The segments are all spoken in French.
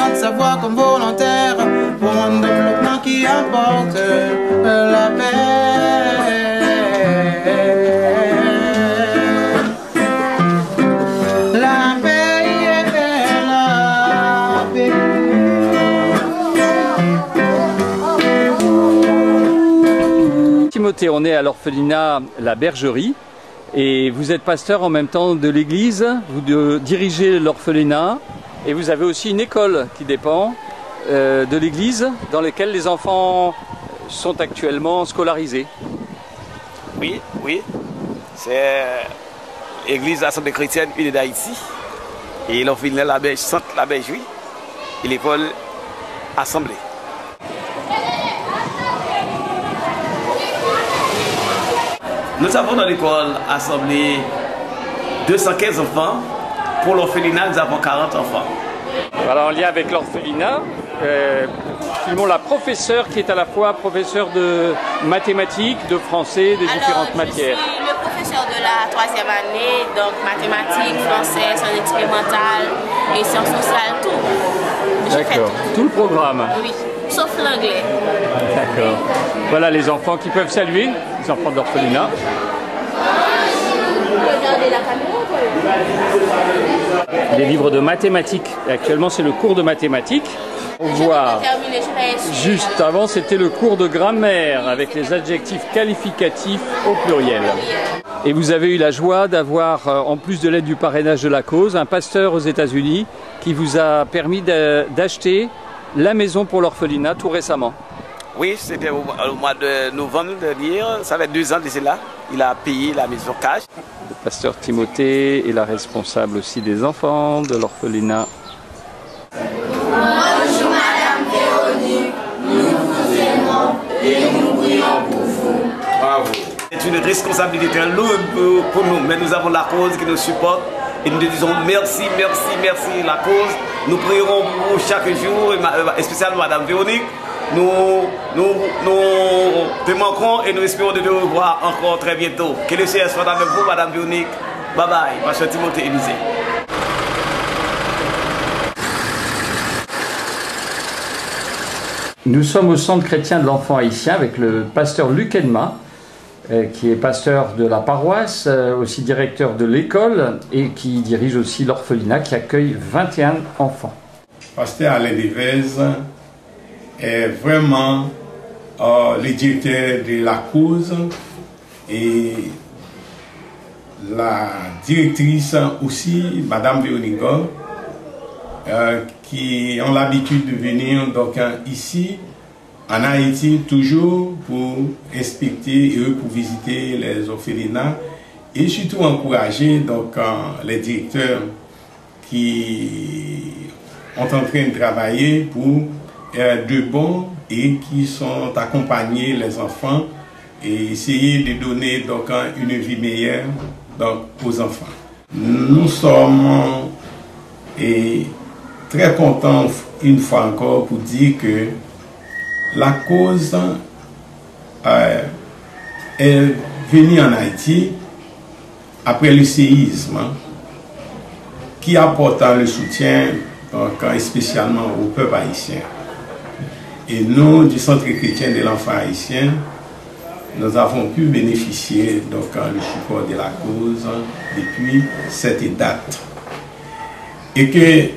notre savoir comme volontaire pour un développement qui apporte la paix. La paix, la paix. Timothée, on est à l'orphelinat La Bergerie et vous êtes pasteur en même temps de l'église, vous dirigez l'orphelinat et vous avez aussi une école qui dépend de l'église dans laquelle les enfants sont actuellement scolarisés. Oui, oui, c'est l'église Assemblée chrétienne unie d'Haïti et l'orphelinat Centre La Bergerie et l'école Assemblée. Nous avons dans l'école Assemblée 215 enfants. Pour l'orphelinat, nous avons 40 enfants. Alors, en lien avec l'orphelinat, filmons la professeure qui est à la fois professeure de mathématiques, de français, des différentes matières. Je suis le professeur de la 3e année, donc mathématiques, français, sciences expérimentales et sciences sociales, tout. D'accord, tout le programme. Oui, sauf l'anglais. D'accord. Voilà les enfants qui peuvent saluer, les enfants de l'orphelinat. Regardez la caméra. Des livres de mathématiques. Actuellement, c'est le cours de mathématiques. On voit juste avant, c'était le cours de grammaire avec les adjectifs qualificatifs au pluriel. Et vous avez eu la joie d'avoir, en plus de l'aide du parrainage de la cause, un pasteur aux États-Unis qui vous a permis d'acheter la maison pour l'orphelinat tout récemment. Oui, c'était au mois de novembre dernier, ça fait 2 ans d'ici là. Il a payé la maison cash. Le pasteur Timothée est la responsable aussi des enfants de l'orphelinat. Bonjour Madame Véronique, nous vous aimons et nous prions pour vous. Bravo. C'est une responsabilité très lourde pour nous, mais nous avons la cause qui nous supporte et nous disons merci, merci, merci la cause. Nous prierons pour vous chaque jour, et spécialement Madame Véronique. Nous te manquerons et nous espérons de te revoir encore très bientôt. Que le Seigneur soit avec vous, Madame Véronique. Bye bye, Pasteur Timothée Élisée. Nous sommes au Centre chrétien de l'enfant haïtien avec le pasteur Luc Edma, qui est pasteur de la paroisse, aussi directeur de l'école et qui dirige aussi l'orphelinat qui accueille 21 enfants. Pasteur Alain Devez est vraiment le directeur de la cause et la directrice aussi, Madame Véronique, qui ont l'habitude de venir donc, ici en Haïti toujours pour inspecter et pour visiter les orphelinats et surtout encourager donc, les directeurs qui sont en train de travailler pour de bons et qui sont accompagnés les enfants et essayer de donner donc une vie meilleure donc, aux enfants. Nous sommes très contents une fois encore pour dire que la cause est venue en Haïti après le séisme qui apporte le soutien donc, spécialement au peuple haïtien. Et nous, du Centre chrétien de l'enfant haïtien, nous avons pu bénéficier donc le support de la cause depuis cette date. Et que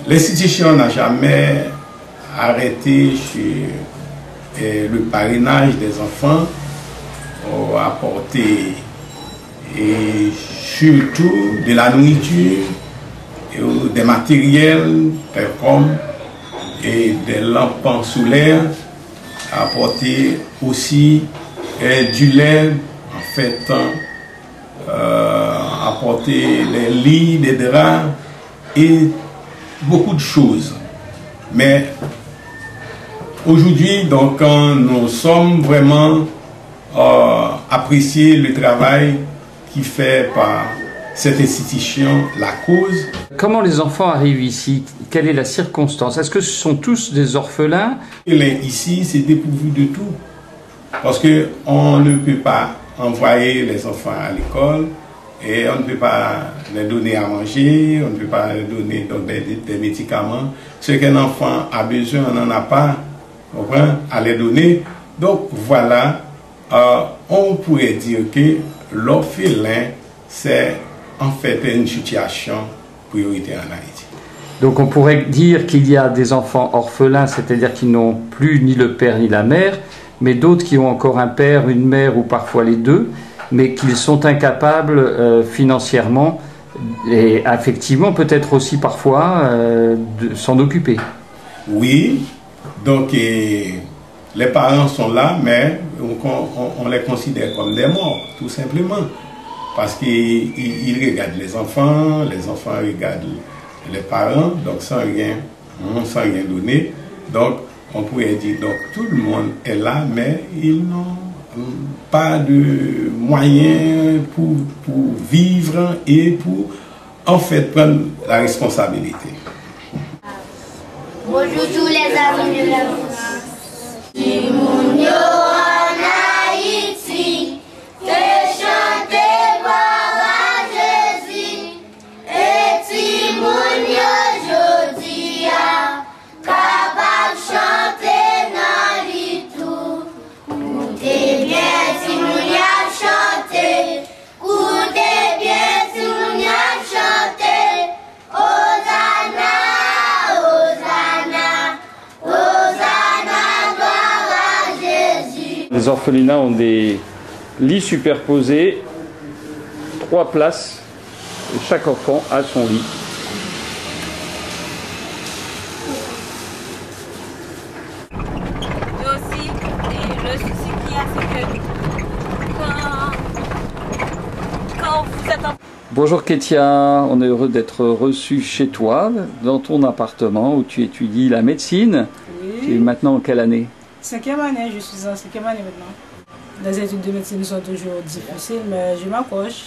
l'institution n'a jamais arrêté sur le parrainage des enfants, apporter et surtout de la nourriture, et des matériels comme et des lampes solaires, apporter aussi du lait, en fait, apporter les lits, des draps et beaucoup de choses. Mais aujourd'hui, donc, nous sommes vraiment appréciés le travail qui fait par cette institution, la cause. Comment les enfants arrivent ici? Quelle est la circonstance? Est-ce que ce sont tous des orphelins? Ici, c'est dépourvu de tout. Parce qu'on ne peut pas envoyer les enfants à l'école et on ne peut pas les donner à manger, on ne peut pas leur donner donc, des médicaments. Ce qu'un enfant a besoin, on n'en a pas à les donner. Donc voilà, on pourrait dire que l'orphelin, c'est en fait une situation prioritaire en Haïti. Donc on pourrait dire qu'il y a des enfants orphelins, c'est-à-dire qu'ils n'ont plus ni le père ni la mère, mais d'autres qui ont encore un père, une mère ou parfois les deux, mais qu'ils sont incapables financièrement et affectivement peut-être aussi parfois de s'en occuper. Oui, donc les parents sont là, mais on les considère comme des morts, tout simplement. Parce qu'ils regardent les enfants regardent les parents, donc sans rien donner. Donc on pourrait dire donc tout le monde est là, mais ils n'ont pas de moyens pour vivre et pour en fait prendre la responsabilité. Bonjour tous les amis de la France. Timounio en Haïti, te chanter par Jésus, et Timounio jodia, capable chanter dans l'Itou. Coutez bien Timounio chanter, coutez bien Timounio chanter, Hosanna, Hosanna, Hosanna, gloire à Jésus. Les orphelinats ont des lits superposés, 3 places, et chaque enfant a son lit. Et aussi, le souci qu'il y a, c'est que quand vous êtes en... Bonjour Kétia, on est heureux d'être reçu chez toi, dans ton appartement où tu étudies la médecine. Oui. Tu es maintenant en quelle année? 5e année, je suis en 5e année maintenant. Les études de médecine sont toujours difficiles, mais je m'accroche.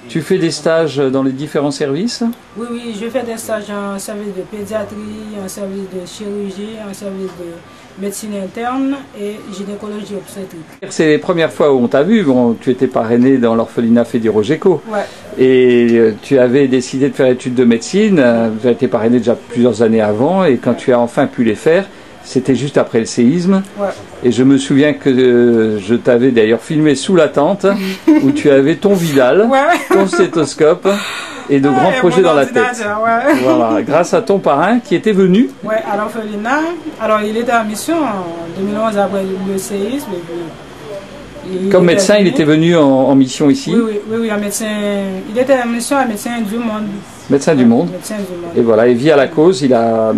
Tu fais des stages dans les différents services? Oui, oui, je fais des stages en service de pédiatrie, en service de chirurgie, en service de médecine interne et gynécologie obstétrique. C'est les premières fois où on t'a vu, bon, tu étais parrainé dans l'orphelinat Fédéro-Géco. Ouais. Et tu avais décidé de faire études de médecine, tu as été parrainé déjà plusieurs années avant, et quand tu as enfin pu les faire, c'était juste après le séisme. Ouais. Et je me souviens que je t'avais d'ailleurs filmé sous la tente, où tu avais ton Vidal, ton stéthoscope, et de grands projets dans la tête. Ouais. Voilà, grâce à ton parrain qui était venu. Ouais, à l'orphelinat. Alors il était en mission en 2011 après le séisme. Comme médecin, il était venu en mission ici. Oui, un médecin. Il était en mission à médecin du monde. Médecin du monde. Médecin du monde. Et voilà, et via la cause, il a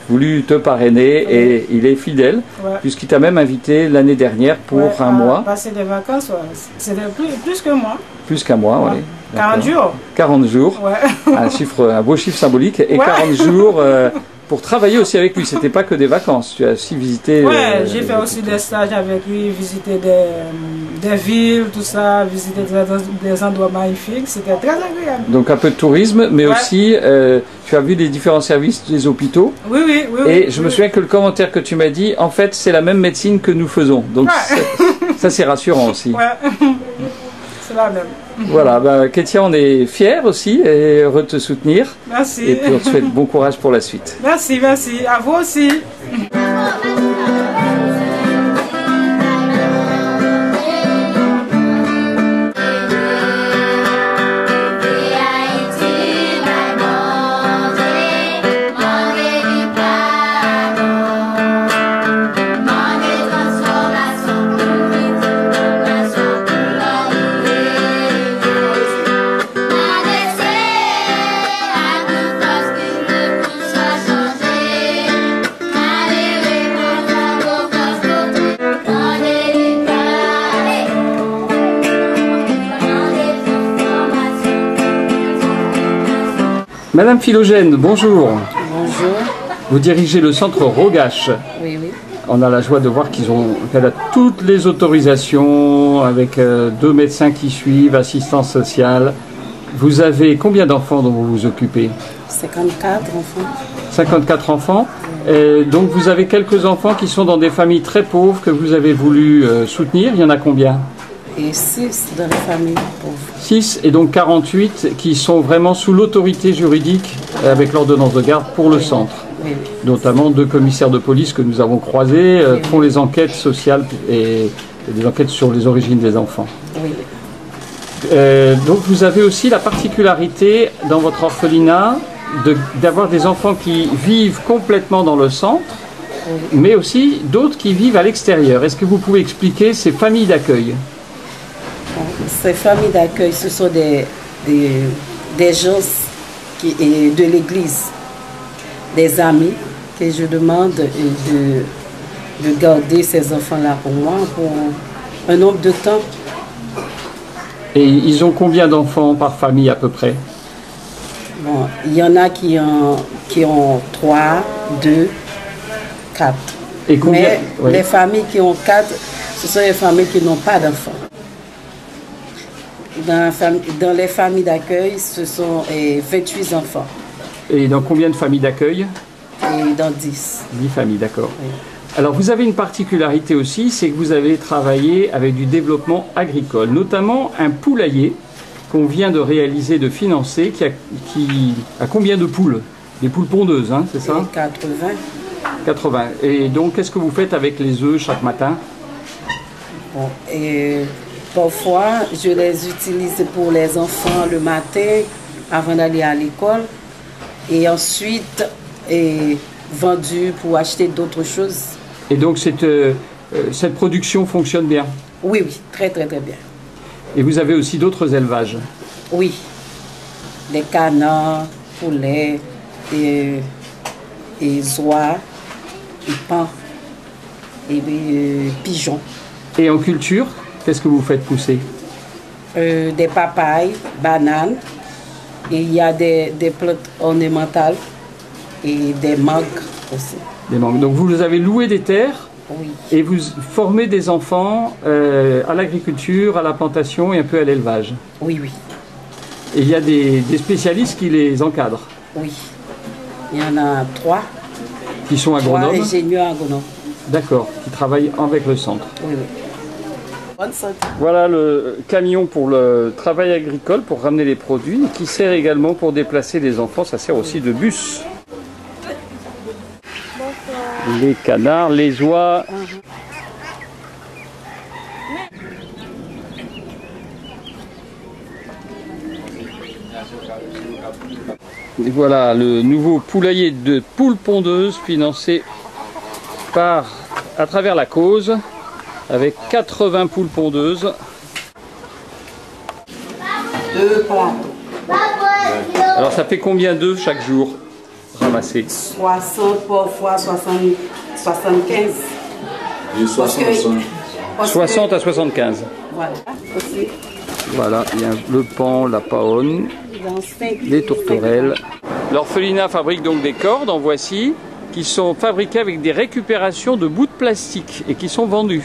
voulu te parrainer et il est fidèle, puisqu'il t'a même invité l'année dernière pour un mois. Passer des vacances, c'était plus que moi. Plus qu'un mois, oui. 40 jours. 40 jours. Ouais. Un beau chiffre symbolique. Et 40 jours pour travailler aussi avec lui. C'était pas que des vacances. Tu as aussi visité. Ouais, j'ai fait aussi des stages avec lui, visiter des villes, tout ça, visiter des endroits magnifiques. C'était très agréable. Donc un peu de tourisme, mais aussi tu as vu les différents services des hôpitaux. Oui. Et je me souviens que le commentaire que tu m'as dit, en fait, c'est la même médecine que nous faisons. Donc ça c'est rassurant aussi. Ouais. C'est la même. Voilà, Kétia, on est fiers aussi et heureux de te soutenir. Merci. Et puis on te souhaite bon courage pour la suite. Merci. À vous aussi. Madame Philogène, bonjour. Bonjour. Vous dirigez le centre Rogache. Oui. On a la joie de voir qu'elle a toutes les autorisations, avec 2 médecins qui suivent, assistance sociale. Vous avez combien d'enfants dont vous vous occupez? 54 enfants. 54 enfants. Et donc vous avez quelques enfants qui sont dans des familles très pauvres que vous avez voulu soutenir. Il y en a combien? et 6 dans les familles pauvres. 6 et donc 48 qui sont vraiment sous l'autorité juridique avec l'ordonnance de garde pour le centre. Oui. Notamment 2 commissaires de police que nous avons croisés font les enquêtes sociales et des enquêtes sur les origines des enfants. Oui. Donc vous avez aussi la particularité dans votre orphelinat d'avoir des enfants qui vivent complètement dans le centre, mais aussi d'autres qui vivent à l'extérieur. Est-ce que vous pouvez expliquer ces familles d'accueil? Ces familles d'accueil, ce sont des gens de l'église, des amis que je demande de garder ces enfants-là pour moi pour un nombre de temps. Et ils ont combien d'enfants par famille à peu près? Bon, il y en a qui ont 3, 2, 4. Et combien? Mais oui. Les familles qui ont 4, ce sont les familles qui n'ont pas d'enfants. Dans les familles d'accueil, ce sont 28 enfants. Et dans combien de familles d'accueil? Et dans 10. 10 familles, d'accord. Oui. Alors vous avez une particularité aussi, c'est que vous avez travaillé avec du développement agricole, notamment un poulailler qu'on vient de réaliser, de financer, qui a combien de poules? Des poules pondeuses, hein, c'est ça? 80. 80. Et donc qu'est-ce que vous faites avec les œufs chaque matin? Bon, et parfois, je les utilise pour les enfants le matin avant d'aller à l'école et ensuite vendu pour acheter d'autres choses. Et donc cette production fonctionne bien? Oui, oui, très très très bien. Et vous avez aussi d'autres élevages? Oui, des canards, poulets, et oies, et pains, et pigeons. Et en culture, qu'est-ce que vous faites pousser? Des papayes, bananes, et il y a des plantes ornementales et des mangues aussi. Des mangues. Donc vous avez loué des terres? Oui. Et vous formez des enfants à l'agriculture, à la plantation et un peu à l'élevage? Oui, oui. Et il y a des spécialistes qui les encadrent? Oui. Il y en a 3. Qui sont agronomes? 3 ingénieurs agronomes. D'accord, qui travaillent avec le centre. Oui, oui. Bonne santé. Voilà le camion pour le travail agricole, pour ramener les produits, qui sert également pour déplacer les enfants. Ça sert aussi de bus. Les canards, les oies. Et voilà le nouveau poulailler de poules pondeuses financé à travers la cause, avec 80 poules pondeuses. 2 points. Alors ça fait combien d'œufs chaque jour ramassés? 60, parfois 75. Et 60 à 75. Voilà. Aussi, Voilà, il y a le paon, la paonne, dans 5, les tourterelles. L'orphelinat fabrique donc des cordes, en voici, qui sont fabriquées avec des récupérations de bouts de plastique et qui sont vendus.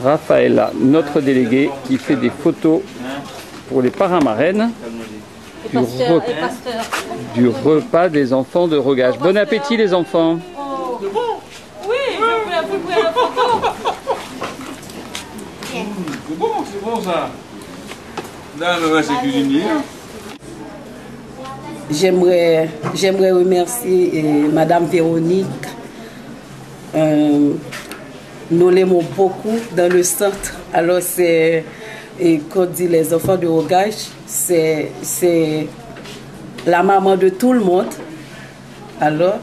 Raphaëla, notre délégué, qui fait des photos pour les parrains-marraines du repas des enfants de Rogage. Bon appétit les enfants. Oui, je voulais appuyer la photo. C'est bon ça. Là, c'est cuisinier. J'aimerais remercier Madame Véronique. Nous l'aimons beaucoup dans le centre. Alors c'est, quand on dit les enfants de Rogage, c'est la maman de tout le monde. Alors,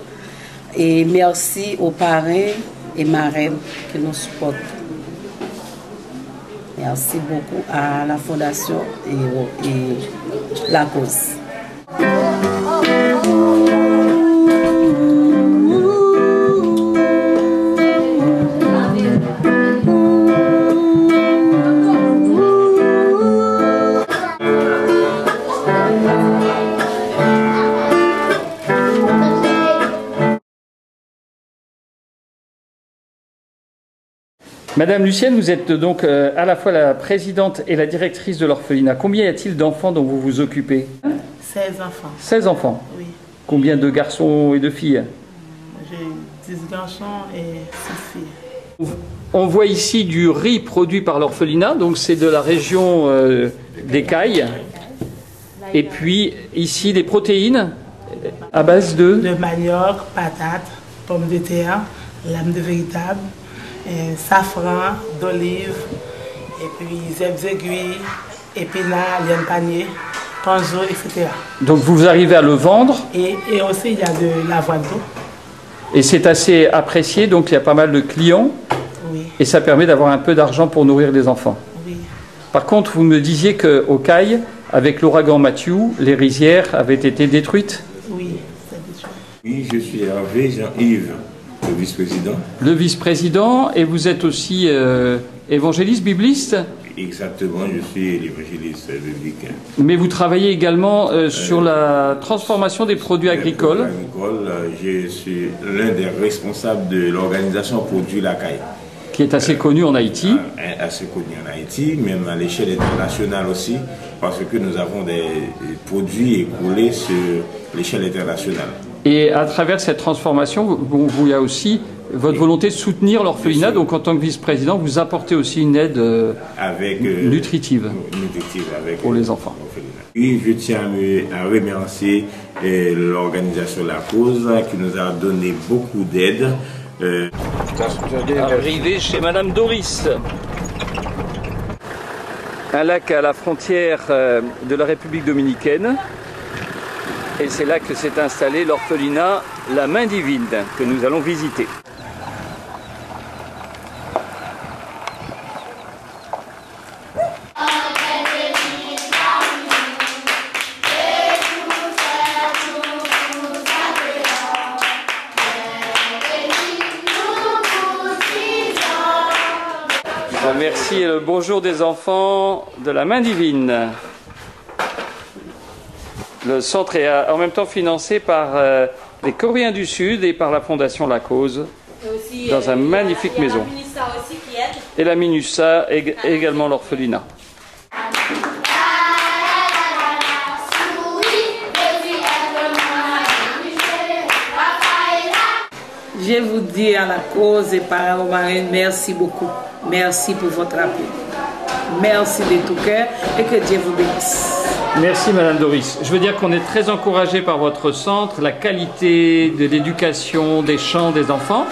et merci aux parrains et marraines qui nous supportent. Merci beaucoup à la Fondation et la cause. Madame Lucienne, vous êtes donc à la fois la présidente et la directrice de l'orphelinat. Combien y a-t-il d'enfants dont vous vous occupez? 16 enfants. 16 enfants? Oui. Combien de garçons et de filles? J'ai 10 garçons et 6 filles. On voit ici du riz produit par l'orphelinat, donc c'est de la région des Cailles. Et puis ici des protéines à base de manioc, patates, pommes de terre, lame de véritable, safran, d'olive, et puis zèbres aiguilles, épinards, liane panier, panzo, etc. Donc vous arrivez à le vendre. Et aussi il y a de l'avoine d'eau. Et c'est assez apprécié, donc il y a pas mal de clients. Oui. Et ça permet d'avoir un peu d'argent pour nourrir les enfants. Oui. Par contre, vous me disiez qu'au Caille, avec l'ouragan Matthew, les rizières avaient été détruites. Oui, c'est détruit. Oui, je suis Hervé Jean-Yves, le vice-président. Le vice-président, et vous êtes aussi évangéliste, bibliste? Exactement, je suis l'évangéliste biblique. Mais vous travaillez également sur la transformation des produits agricoles. Je suis l'un des responsables de l'organisation Produits La Caille. Qui est assez connu en Haïti. Assez connu en Haïti, même à l'échelle internationale aussi, parce que nous avons des produits écoulés sur l'échelle internationale. Et à travers cette transformation, il y a aussi votre volonté de soutenir l'orphelinat. Donc en tant que vice-président, vous apportez aussi une aide nutritive pour les enfants. Oui, je tiens à remercier l'organisation La Cause qui nous a donné beaucoup d'aide. Arrivé chez Madame Doris. Un lac à la frontière de la République dominicaine. Et c'est là que s'est installé l'orphelinat La Main Divine que nous allons visiter. Merci et le bonjour des enfants de La Main Divine. Le centre est en même temps financé par les Coréens du Sud et par la Fondation La Cause, aussi, dans une magnifique maison. La MINUSA aussi qui aide. Et la MINUSA et également l'orphelinat. Je vous dis à La Cause et Parents Marraines, merci beaucoup. Merci pour votre appui. Merci de tout cœur et que Dieu vous bénisse. Merci Madame Doris. Je veux dire qu'on est très encouragé par votre centre, la qualité de l'éducation des chants des enfants.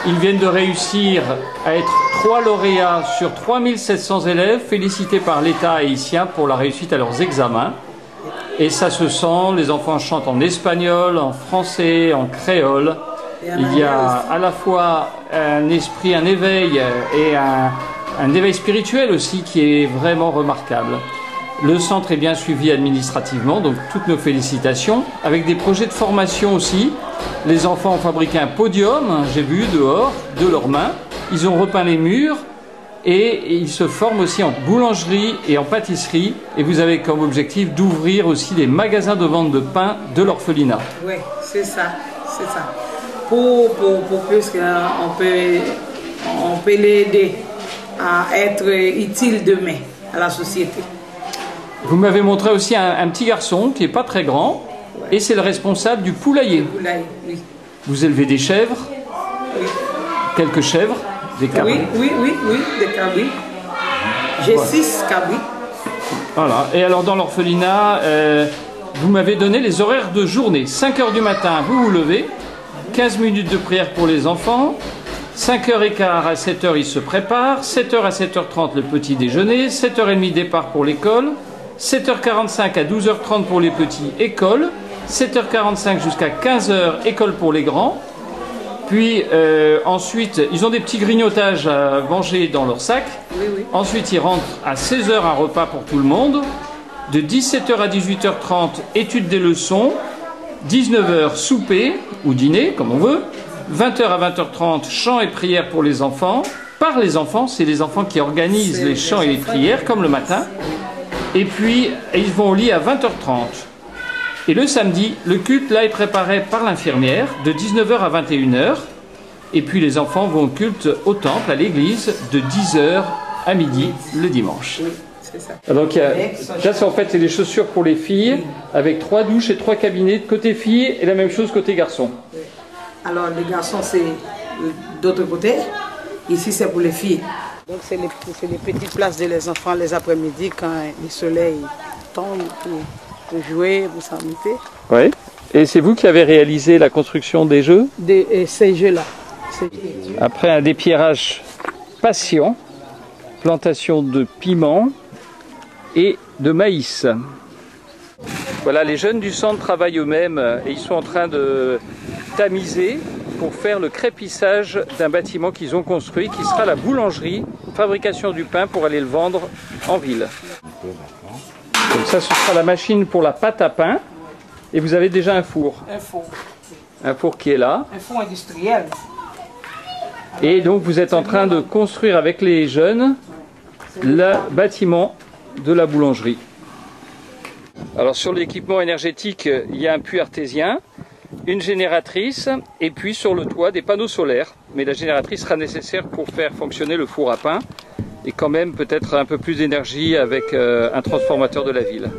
Ils viennent de réussir à être 3 lauréats sur 3700 élèves, félicités par l'État haïtien pour la réussite à leurs examens. Et ça se sent, les enfants chantent en espagnol, en français, en créole. Il y a à la fois un esprit, un éveil et un éveil spirituel aussi qui est vraiment remarquable. Le centre est bien suivi administrativement, donc toutes nos félicitations, avec des projets de formation aussi. Les enfants ont fabriqué un podium, j'ai vu dehors, de leurs mains. Ils ont repeint les murs et ils se forment aussi en boulangerie et en pâtisserie. Et vous avez comme objectif d'ouvrir aussi des magasins de vente de pain de l'orphelinat. Oui, c'est ça, c'est ça. Pour plus qu'on peut l'aider à être utile demain à la société. Vous m'avez montré aussi un petit garçon qui n'est pas très grand, ouais. Et c'est le responsable du poulailler. Poulailler, oui. Vous élevez des chèvres, oui. Quelques chèvres, des cabris. Oui, des cabris. J'ai 6 cabris. Voilà, et alors dans l'orphelinat, vous m'avez donné les horaires de journée. 5 h du matin, vous vous levez. 15 minutes de prière pour les enfants, 5h15 à 7h ils se préparent, 7h à 7h30 le petit déjeuner, 7h30 départ pour l'école, 7h45 à 12h30 pour les petits, école, 7h45 jusqu'à 15h, école pour les grands, puis ensuite ils ont des petits grignotages à manger dans leur sac, oui. Ensuite ils rentrent à 16h un repas pour tout le monde, de 17h à 18h30 étude des leçons, 19h souper ou dîner, comme on veut, 20h à 20h30 chants et prières pour les enfants, par les enfants, c'est les enfants qui organisent les chants et les prières, comme le matin, et puis ils vont au lit à 20h30. Et le samedi, le culte là est préparé par l'infirmière de 19h à 21h, et puis les enfants vont au culte au temple, à l'église, de 10h à midi le dimanche. Donc là, en fait, c'est les chaussures pour les filles, avec 3 douches et 3 cabinets côté filles, et la même chose côté garçons. Alors les garçons, c'est d'autre côté, Ici, c'est pour les filles. Donc, c'est les petites places des enfants les après-midi quand le soleil tombe pour jouer, pour s'amuser. Oui. Et c'est vous qui avez réalisé la construction des jeux? Ces jeux-là. Après un dépierrage patient, plantation de piments et de maïs. Voilà, les jeunes du centre travaillent eux-mêmes et ils sont en train de tamiser pour faire le crépissage d'un bâtiment qu'ils ont construit qui sera la boulangerie, fabrication du pain pour aller le vendre en ville. Donc ça, ce sera la machine pour la pâte à pain. Et vous avez déjà un four. Un four. Un four qui est là. Un four industriel. Et donc vous êtes en train de construire avec les jeunes le bâtiment de la boulangerie. Alors sur l'équipement énergétique, il y a un puits artésien, une génératrice et puis sur le toit des panneaux solaires. Mais la génératrice sera nécessaire pour faire fonctionner le four à pain et quand même peut-être un peu plus d'énergie avec un transformateur de la ville.